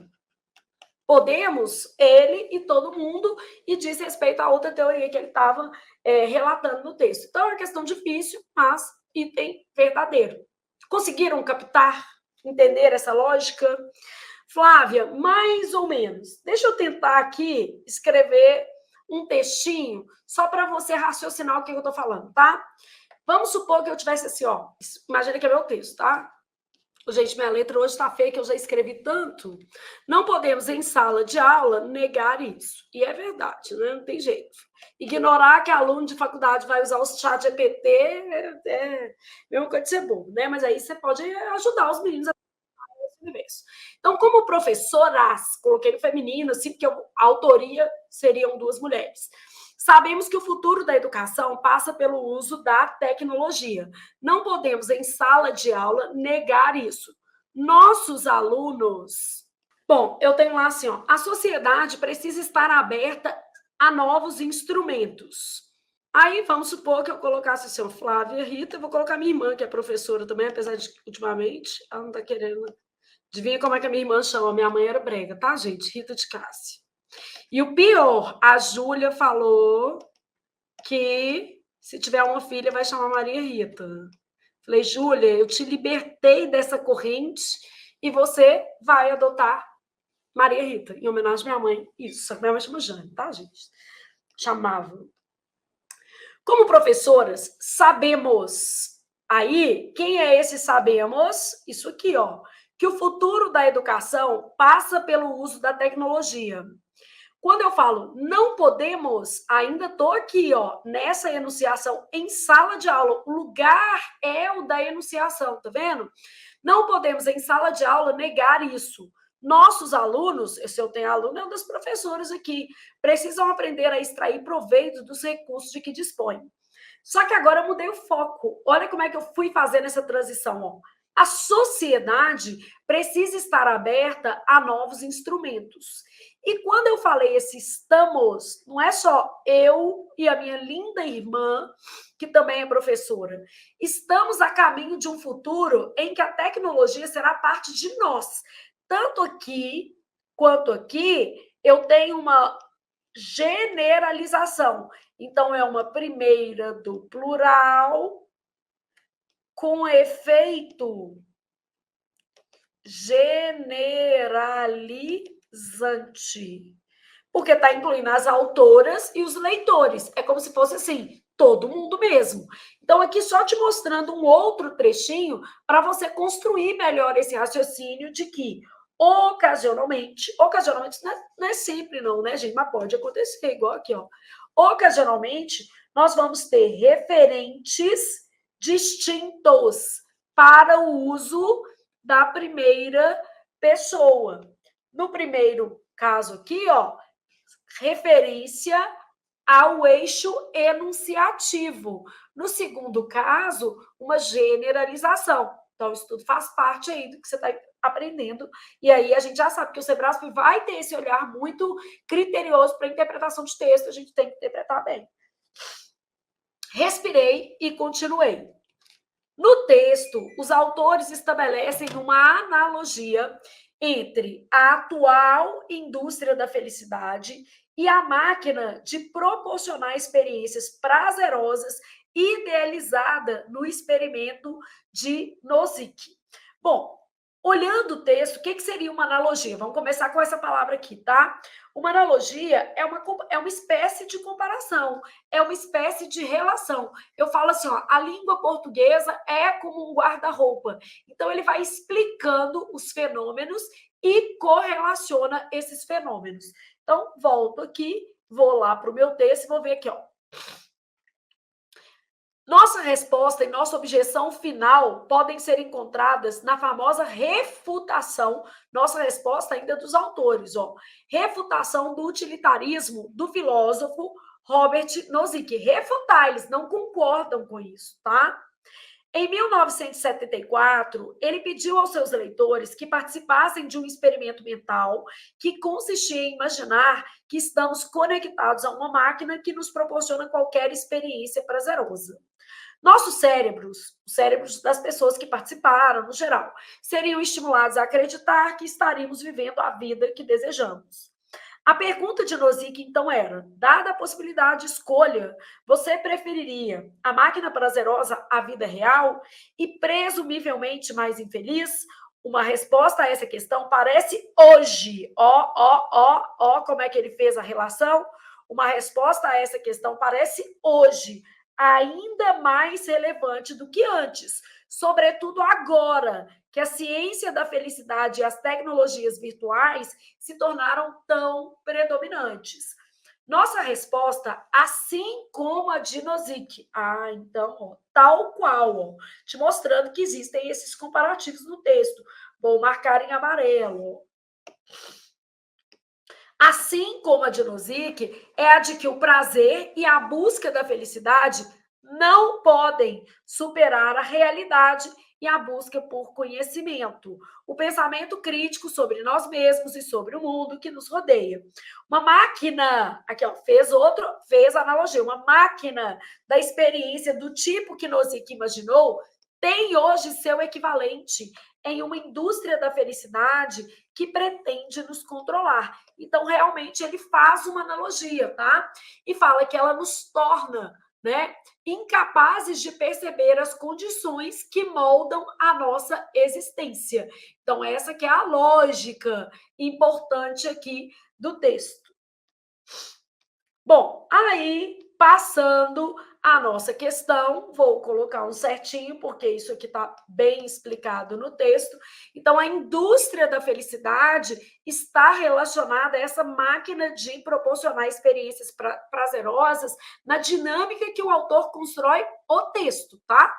podemos, ele e todo mundo, e diz respeito a outra teoria que ele estava relatando no texto. Então, é uma questão difícil, mas item verdadeiro. Conseguiram captar, entender essa lógica? Flávia, mais ou menos. Deixa eu tentar aqui escrever um textinho só para você raciocinar o que eu estou falando, tá? Vamos supor que eu tivesse assim, ó. Imagina que é meu texto, tá? Gente, minha letra hoje está feia, que eu já escrevi tanto. Não podemos, em sala de aula, negar isso. E é verdade, né? Não tem jeito. Ignorar que aluno de faculdade vai usar os chat GPT é mesma coisa de ser bom, né? Mas aí você pode ajudar os meninos a esse universo. Então, como professoras, coloquei no feminino, assim, porque a autoria seriam duas mulheres. Sabemos que o futuro da educação passa pelo uso da tecnologia. Não podemos, em sala de aula, negar isso. Nossos alunos. Bom, eu tenho lá assim, ó, a sociedade precisa estar aberta a novos instrumentos. Aí vamos supor que eu colocasse assim, ó, Flávia Rita, eu vou colocar minha irmã, que é professora também, apesar de ultimamente ela não está querendo. Adivinha como é que a minha irmã chama? Minha mãe era brega, tá, gente? Rita de Cássia. E o pior, a Júlia falou que se tiver uma filha vai chamar Maria Rita. Falei, Júlia, eu te libertei dessa corrente e você vai adotar Maria Rita, em homenagem à minha mãe. Isso, só que minha mãe chama Jane, tá, gente? Chamava. Como professoras, sabemos. Aí, quem é esse sabemos? Isso aqui, ó. Que o futuro da educação passa pelo uso da tecnologia. Quando eu falo não podemos, ainda estou aqui, ó, nessa enunciação em sala de aula. O lugar é o da enunciação, tá vendo? Não podemos, em sala de aula, negar isso. Nossos alunos, se eu tenho aluno, é um dos professores aqui, precisam aprender a extrair proveito dos recursos de que dispõem. Só que agora eu mudei o foco. Olha como é que eu fui fazendo essa transição, ó. A sociedade precisa estar aberta a novos instrumentos. E quando eu falei esse estamos, não é só eu e a minha linda irmã, que também é professora. Estamos a caminho de um futuro em que a tecnologia será parte de nós. Tanto aqui quanto aqui, eu tenho uma generalização. Então, é uma primeira do plural com efeito generalizante. Porque está incluindo as autoras e os leitores. É como se fosse assim, todo mundo mesmo. Então, aqui só te mostrando um outro trechinho para você construir melhor esse raciocínio de que ocasionalmente não é sempre não, né, gente? Mas pode acontecer, igual aqui, ó. Ocasionalmente, nós vamos ter referentes distintos para o uso da primeira pessoa. No primeiro caso aqui, ó, referência ao eixo enunciativo. No segundo caso, uma generalização. Então, isso tudo faz parte aí do que você está aprendendo. E aí a gente já sabe que o Sebrasp vai ter esse olhar muito criterioso para interpretação de texto. A gente tem que interpretar bem. Respirei e continuei. No texto, os autores estabelecem uma analogia entre a atual indústria da felicidade e a máquina de proporcionar experiências prazerosas idealizada no experimento de Nozick. Bom, olhando o texto, o que seria uma analogia? Vamos começar com essa palavra aqui, tá? Uma analogia é uma espécie de comparação, é uma espécie de relação. Eu falo assim, ó, a língua portuguesa é como um guarda-roupa. Então, ele vai explicando os fenômenos e correlaciona esses fenômenos. Então, volto aqui, vou lá para o meu texto e vou ver aqui, ó. Nossa resposta e nossa objeção final podem ser encontradas na famosa refutação, nossa resposta ainda dos autores, ó. Refutação do utilitarismo do filósofo Robert Nozick. Refutar, eles não concordam com isso, tá? Em 1974, ele pediu aos seus leitores que participassem de um experimento mental que consistia em imaginar que estamos conectados a uma máquina que nos proporciona qualquer experiência prazerosa. Nossos cérebros, os cérebros das pessoas que participaram, no geral, seriam estimulados a acreditar que estaríamos vivendo a vida que desejamos. A pergunta de Nozick, então, era: dada a possibilidade de escolha, você preferiria a máquina prazerosa à vida real e presumivelmente mais infeliz? Uma resposta a essa questão parece hoje, como é que ele fez a relação? Uma resposta a essa questão parece hoje ainda mais relevante do que antes, sobretudo agora que a ciência da felicidade e as tecnologias virtuais se tornaram tão predominantes. Nossa resposta, assim como a de Nozick, então, tal qual, te mostrando que existem esses comparativos no texto. Vou marcar em amarelo. Assim como a de Nozick, é a de que o prazer e a busca da felicidade não podem superar a realidade e a busca por conhecimento, o pensamento crítico sobre nós mesmos e sobre o mundo que nos rodeia. Uma máquina, aqui ó, fez analogia, uma máquina da experiência do tipo que Nozick imaginou tem hoje seu equivalente em uma indústria da felicidade que pretende nos controlar. Então, realmente, ele faz uma analogia, tá? E fala que ela nos torna, né, incapazes de perceber as condições que moldam a nossa existência. Então, essa que é a lógica importante aqui do texto. Bom, aí, passando a nossa questão, vou colocar um certinho, porque isso aqui está bem explicado no texto. Então, a indústria da felicidade está relacionada a essa máquina de proporcionar experiências prazerosas na dinâmica que o autor constrói o texto, tá?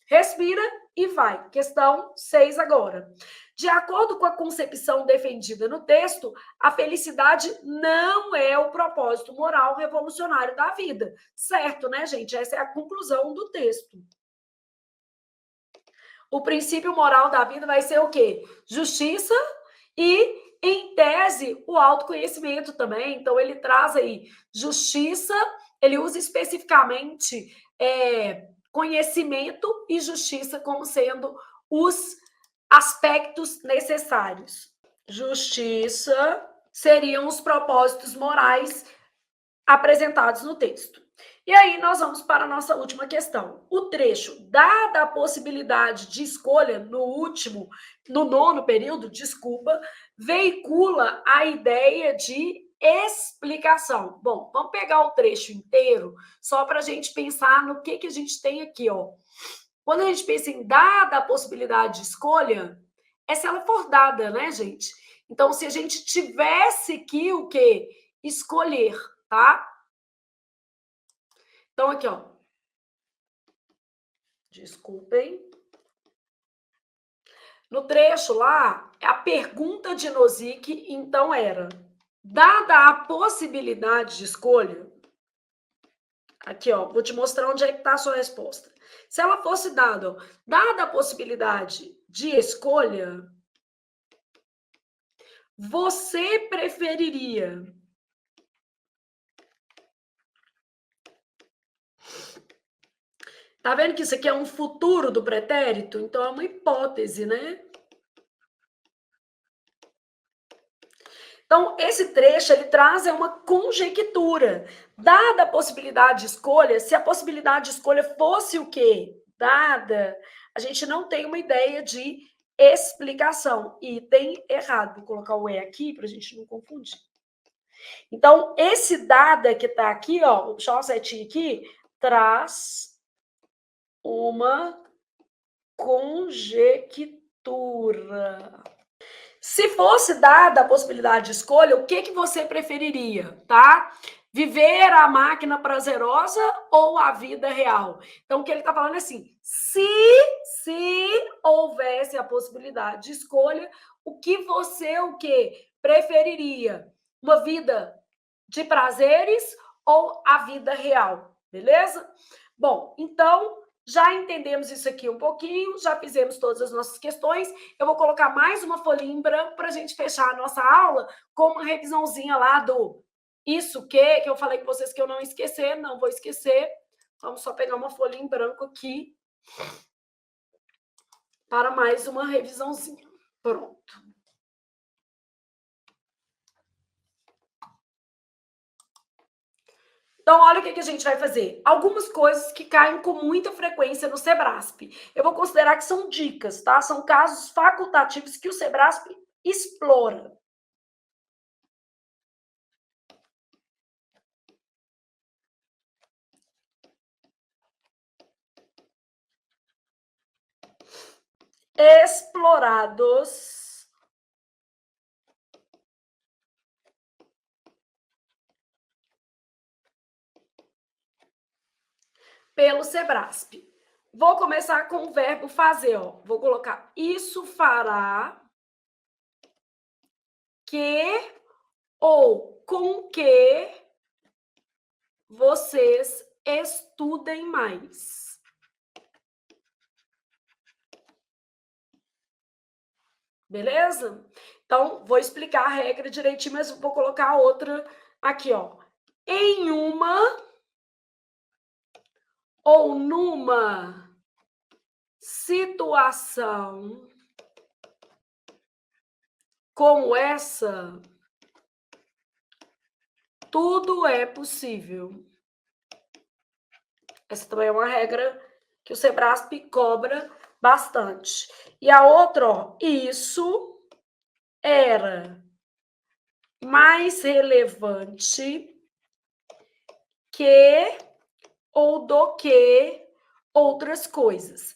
Respira e vai. Questão 6 agora. De acordo com a concepção defendida no texto, a felicidade não é o propósito moral revolucionário da vida. Certo, né, gente? Essa é a conclusão do texto. O princípio moral da vida vai ser o quê? Justiça e, em tese, o autoconhecimento também. Então, ele traz aí justiça, ele usa especificamente conhecimento e justiça como sendo os aspectos necessários. Justiça seriam os propósitos morais apresentados no texto. E aí nós vamos para a nossa última questão. O trecho, dada a possibilidade de escolha no nono período, veicula a ideia de explicação. Bom, vamos pegar o trecho inteiro só para a gente pensar no que a gente tem aqui, ó. Quando a gente pensa em dada a possibilidade de escolha, é se ela for dada, né, gente? Então, se a gente tivesse que o quê? Escolher, tá? Então, aqui, ó. Desculpem. No trecho lá, a pergunta de Nozick, então, era: dada a possibilidade de escolha, aqui, ó, vou te mostrar onde é que está a sua resposta. Se ela fosse dada, ó, dada a possibilidade de escolha, você preferiria tá vendo que isso aqui é um futuro do pretérito? Então, é uma hipótese, né? Então, esse trecho, ele traz uma conjectura. Dada a possibilidade de escolha, se a possibilidade de escolha fosse o quê? Dada, a gente não tem uma ideia de explicação. E tem errado. Vou colocar o E aqui para a gente não confundir. Então, esse dada que está aqui, ó, vou puxar uma setinha aqui, traz uma conjectura. Se fosse dada a possibilidade de escolha, o que você preferiria, tá? Viver a máquina prazerosa ou a vida real? Então, o que ele está falando é assim, se houvesse a possibilidade de escolha, o que você preferiria? Uma vida de prazeres ou a vida real, beleza? Bom, então, já entendemos isso aqui um pouquinho, já fizemos todas as nossas questões. Eu vou colocar mais uma folhinha em branco para a gente fechar a nossa aula com uma revisãozinha lá do isso que eu falei com vocês que eu não esquecer, não vou esquecer. Vamos só pegar uma folha em branco aqui para mais uma revisãozinha. Pronto. Então, olha o que a gente vai fazer. Algumas coisas que caem com muita frequência no Sebrasp. Eu vou considerar que são dicas, tá? São casos facultativos que o Sebrasp explora. Explorados pelo Sebrasp. Vou começar com o verbo fazer, ó. Vou colocar isso fará que ou com que vocês estudem mais. Beleza? Então, vou explicar a regra direitinho, mas vou colocar outra aqui, ó. Em uma ou numa situação como essa, tudo é possível. Essa também é uma regra que o Sebrasp cobra bastante. E a outra, ó, isso era mais relevante que ou do que outras coisas.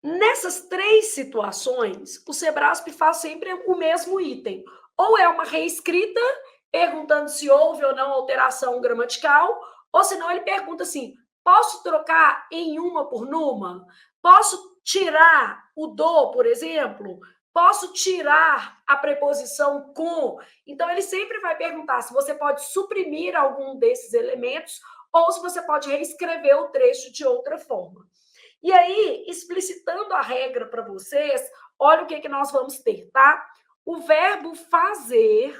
Nessas três situações, o Sebrasp faz sempre o mesmo item. Ou é uma reescrita, perguntando se houve ou não alteração gramatical, ou senão ele pergunta assim, posso trocar em uma por numa? Posso tirar o do, por exemplo? Posso tirar a preposição com? Então, ele sempre vai perguntar se você pode suprimir algum desses elementos ou se você pode reescrever o trecho de outra forma. E aí, explicitando a regra para vocês, olha o que nós vamos ter, tá? O verbo fazer,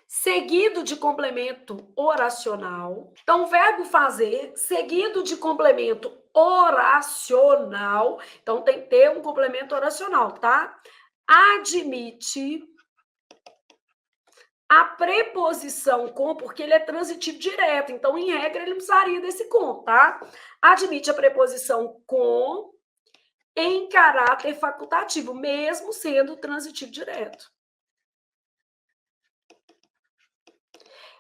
seguido de complemento oracional. Então, o verbo fazer, seguido de complemento oracional. Então, tem que ter um complemento oracional, tá? Admite a preposição com, porque ele é transitivo direto. Então, em regra, ele não precisaria desse com, tá? Admite a preposição com em caráter facultativo, mesmo sendo transitivo direto.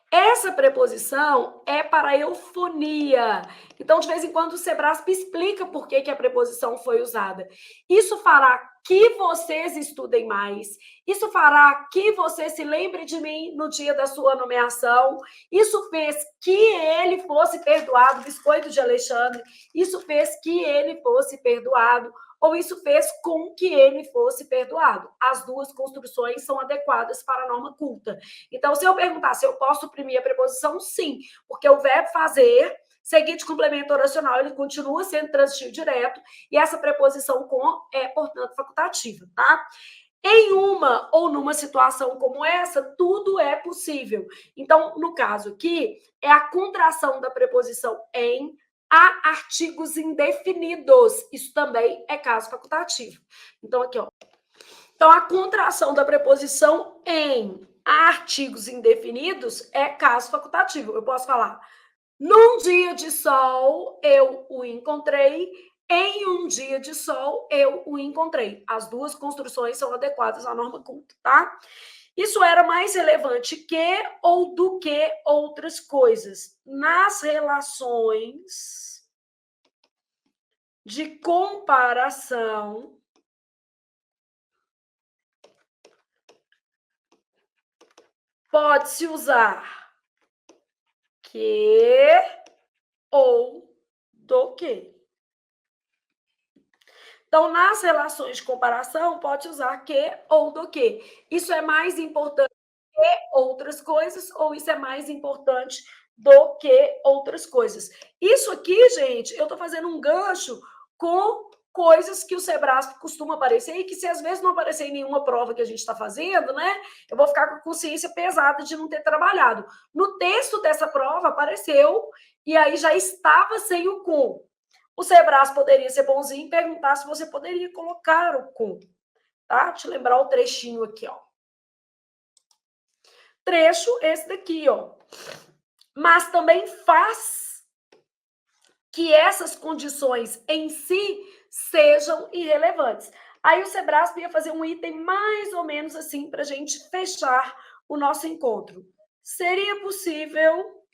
Essa preposição é para eufonia. Então, de vez em quando, o Sebrasp explica por que a preposição foi usada. Isso fará que vocês estudem mais. Isso fará que você se lembre de mim no dia da sua nomeação. Isso fez que ele fosse perdoado, Biscoito de Alexandre. Isso fez que ele fosse perdoado. Ou isso fez com que ele fosse perdoado. As duas construções são adequadas para a norma culta. Então, se eu perguntar se eu posso suprimir a preposição, sim, porque o verbo fazer, seguido de complemento oracional, ele continua sendo transitivo direto, e essa preposição com é, portanto, facultativa, tá? Em uma ou numa situação como essa, tudo é possível. Então, no caso aqui, é a contração da preposição em a artigos indefinidos. Isso também é caso facultativo. Então, aqui, ó. Então, a contração da preposição em artigos indefinidos é caso facultativo. Eu posso falar, num dia de sol, eu o encontrei. Em um dia de sol, eu o encontrei. As duas construções são adequadas à norma culta, tá? Isso era mais relevante que ou do que outras coisas. Nas relações de comparação, pode-se usar que ou do que. Então, nas relações de comparação, pode usar que ou do que. Isso é mais importante que outras coisas, ou isso é mais importante do que outras coisas. Isso aqui, gente, eu estou fazendo um gancho com coisas que o Sebrasp costuma aparecer e que, se às vezes não aparecer em nenhuma prova que a gente está fazendo, né, eu vou ficar com a consciência pesada de não ter trabalhado. No texto dessa prova apareceu e aí já estava sem o com. O Sebrasp poderia ser bonzinho e perguntar se você poderia colocar o com, tá? Deixa eu lembrar o trechinho aqui, ó. Trecho esse daqui, ó. Mas também faz que essas condições em si sejam irrelevantes. Aí o Sebrasp ia fazer um item mais ou menos assim para a gente fechar o nosso encontro. Seria possível,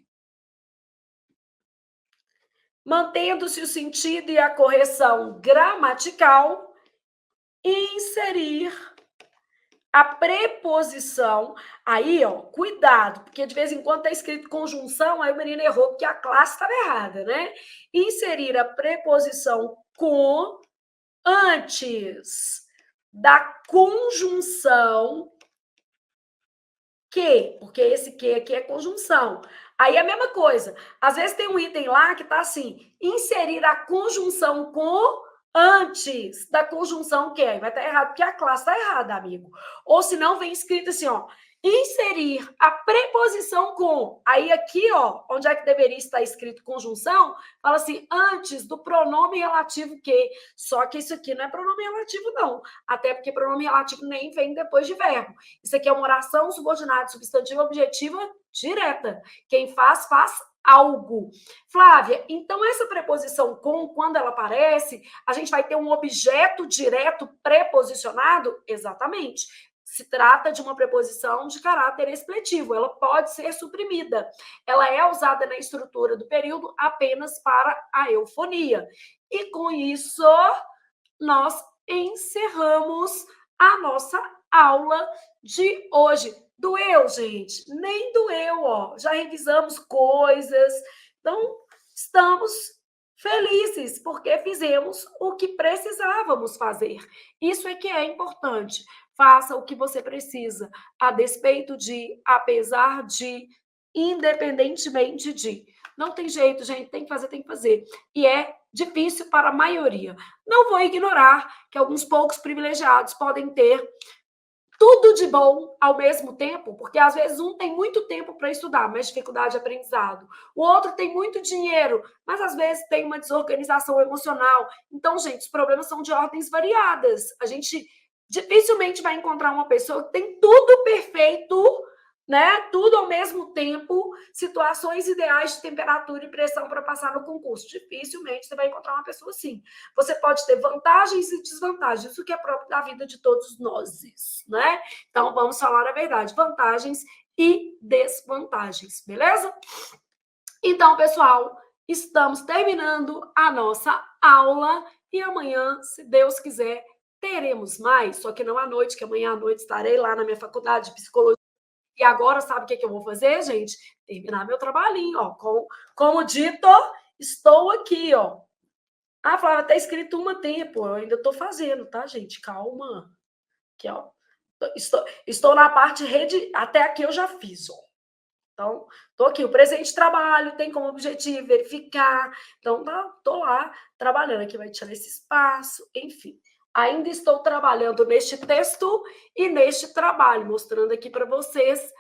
mantendo-se o sentido e a correção gramatical, inserir a preposição. Aí, ó, cuidado, porque de vez em quando está escrito conjunção, aí o menino errou porque a classe estava errada, né? Inserir a preposição com antes da conjunção que, porque esse que aqui é conjunção. Aí é a mesma coisa. Às vezes tem um item lá que está assim, inserir a conjunção com antes da conjunção que. Aí vai estar errado, porque a classe está errada, amigo. Ou se não, vem escrito assim, ó, inserir a preposição com. Aí aqui, ó, onde é que deveria estar escrito conjunção, fala assim, antes do pronome relativo que. Só que isso aqui não é pronome relativo, não. Até porque pronome relativo nem vem depois de verbo. Isso aqui é uma oração subordinada, substantiva, objetiva, direta. Quem faz, faz algo. Flávia, então essa preposição com, quando ela aparece, a gente vai ter um objeto direto preposicionado? Exatamente. Se trata de uma preposição de caráter expletivo, ela pode ser suprimida. Ela é usada na estrutura do período apenas para a eufonia. E com isso, nós encerramos a nossa aula de hoje. Doeu, gente? Nem doeu, ó. Já revisamos coisas. Então, estamos felizes porque fizemos o que precisávamos fazer. Isso é que é importante. Faça o que você precisa, a despeito de, apesar de, independentemente de. Não tem jeito, gente, tem que fazer, tem que fazer. E é difícil para a maioria. Não vou ignorar que alguns poucos privilegiados podem ter tudo de bom ao mesmo tempo, porque às vezes um tem muito tempo para estudar, mas dificuldade de aprendizado. O outro tem muito dinheiro, mas às vezes tem uma desorganização emocional. Então, gente, os problemas são de ordens variadas. A gente dificilmente vai encontrar uma pessoa que tem tudo perfeito, né? Tudo ao mesmo tempo, situações ideais de temperatura e pressão para passar no concurso. Dificilmente você vai encontrar uma pessoa assim. Você pode ter vantagens e desvantagens, isso que é próprio da vida de todos nós, né? Então, vamos falar a verdade, vantagens e desvantagens, beleza? Então, pessoal, estamos terminando a nossa aula e amanhã, se Deus quiser, teremos mais, só que não à noite, que amanhã à noite estarei lá na minha faculdade de psicologia. E agora, sabe o que eu vou fazer, gente? Terminar meu trabalhinho, ó. Como dito, estou aqui, ó. Ah, Flávia, tá escrito uma tempo. Eu ainda estou fazendo, tá, gente? Calma. Aqui, ó. Estou na parte rede. Até aqui eu já fiz, ó. Então, estou aqui. O presente trabalho tem como objetivo verificar. Então, estou lá trabalhando. Aqui vai tirar esse espaço, enfim. Ainda estou trabalhando neste texto e neste trabalho, mostrando aqui para vocês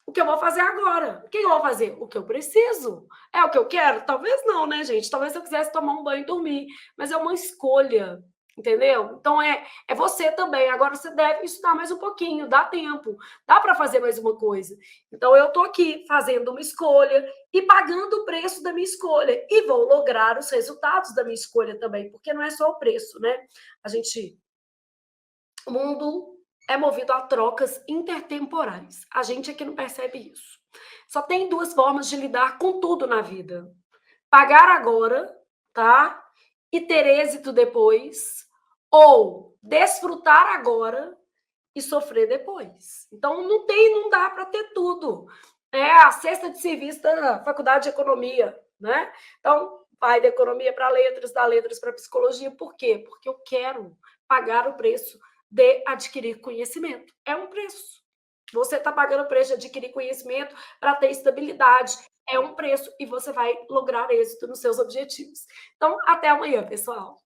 o que eu vou fazer agora. O que eu vou fazer? O que eu preciso. É o que eu quero? Talvez não, né, gente? Talvez eu quisesse tomar um banho e dormir, mas é uma escolha, entendeu? Então, é você também. Agora, você deve estudar mais um pouquinho, dá tempo, dá para fazer mais uma coisa. Então, eu estou aqui fazendo uma escolha e pagando o preço da minha escolha. E vou lograr os resultados da minha escolha também, porque não é só o preço, né? O mundo é movido a trocas intertemporais. A gente é que não percebe isso. Só tem duas formas de lidar com tudo na vida: pagar agora, tá? E ter êxito depois, ou desfrutar agora e sofrer depois. Então não dá para ter tudo. É a cesta de serviço da faculdade de economia, né? Então, vai da economia para letras, da letras para psicologia. Por quê? Porque eu quero pagar o preço de adquirir conhecimento. É um preço. Você está pagando o preço de adquirir conhecimento para ter estabilidade. É um preço e você vai lograr êxito nos seus objetivos. Então, até amanhã, pessoal.